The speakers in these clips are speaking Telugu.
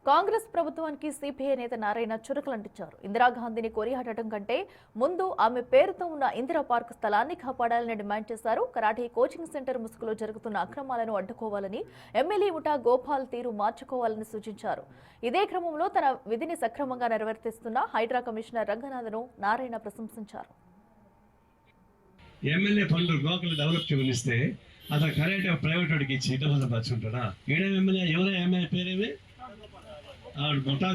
కాంగ్రెస్ ప్రభుత్వానికి సిపిఐ నేత నారాయణ చురకలంటించారు. ఇందిరాగాంధీని కొనియాడటం కంటే ముందు ఆమె పేరుతో ఉన్న ఇందిరా పార్క్ స్థలాన్ని కాపాడాలని డిమాండ్ చేశారు. కరాటే కోచింగ్ సెంటర్ ముసుగులో జరుగుతున్న అక్రమాలను అడ్డుకోవాలని, ఎమ్మెల్యే ముఠా గోపాల్ తీరు మార్చుకోవాలని సూచించారు. ఇదే క్రమంలో తన విధిని సక్రమంగా నెరవేర్తిస్తున్న హైడ్రా కమిషనర్ రంగనాథ్ను నారాయణ ప్రశంసించారు. ఎమ్మెల్యే పనులు లోకల్ డెవలప్ చేయమనిస్తే అతను కరెక్ట్గా ప్రైవేట్ వాడికి ఇచ్చి డబ్బులు పంచుకుంటాడా? ఏడే ఎమ్మెల్యే ఎవరో ఎమ్మెల్యే పేరేమే ఆడు ముఠా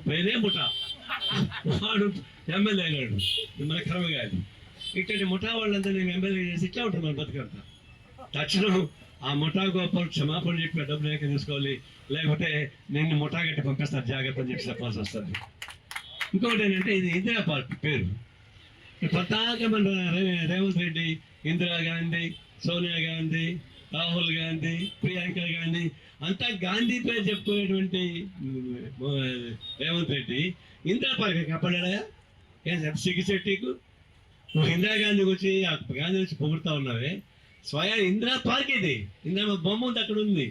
పేరే ముఠా వాడు ఎమ్మెల్యే అయినాడు. మన క్రమ కాదు ఇట్లాంటి ముఠా వాళ్ళంతా నేను ఎమ్మెల్యే చేసి ఇట్లా ఉంటుంది మన బతుకంతా. తక్షణం ఆ ముఠా గోపాలు క్షమాపణ చెప్పి డబ్బులు ఏక తీసుకోవాలి, లేకపోతే నేను ముఠా గట్టి పంపిస్తాను జాగ్రత్త అని చెప్పి చెప్పాల్సి వస్తుంది. ఇంకొకటి ఏంటంటే ఇది ఇందిరా పార్క్ పేరు. ప్రతాక మన రేవంత్ రెడ్డి, ఇందిరాగాంధీ, సోనియా గాంధీ, రాహుల్ గాంధీ, ప్రియాంక గాంధీ అంతా గాంధీ పేరు చెప్పుకునేటువంటి రేవంత్ రెడ్డి ఇందిరా పార్క్ కాపాడా? ఏం సిగ్గుచెట్టికు నువ్వు ఇందిరాగాంధీ వచ్చి గాంధీ వచ్చి పొగుడుతా ఉన్నావే. స్వయం ఇందిరా పార్క్ ఇది, ఇందిరా బొమ్మ ఉంది అక్కడ ఉంది.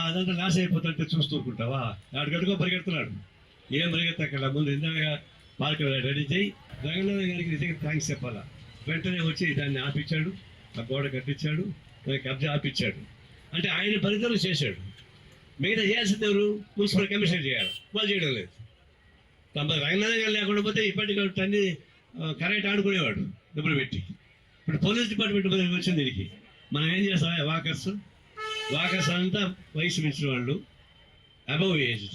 అదంతా లాస్ అయిపోతుంటే చూస్తూకుంటావా? అడుగడుగో పరిగెడుతున్నాడు. ఏం పరిగెత్తక్కడ ముందు ఇందిరా పార్క్ రెడీ చేయి. రంగనాథ్ గారికి నిజంగా థ్యాంక్స్ చెప్పాలా. వెంటనే వచ్చి దాన్ని ఆపించాడు, ఆ గోడ కట్టించాడు, కబ్జా ఆపించాడు. అంటే ఆయన పరిధిలో చేశాడు. మిగతా చేయాల్సింది ఎవరు? మున్సిపల్ కమిషన్ చేయాలి, వాళ్ళు చేయడం లేదు. రంగనాథ్ గారు లేకుండా పోతే ఇప్పటికీ అన్ని కరెంట్ ఆడుకునేవాడు డబ్బులు పెట్టి. ఇప్పుడు పోలీస్ డిపార్ట్మెంట్ వచ్చింది దీనికి. మనం ఏం చేస్తాం? వాకర్స్ అంతా వయసు మించిన వాళ్ళు, అబవ్ ఏజ్.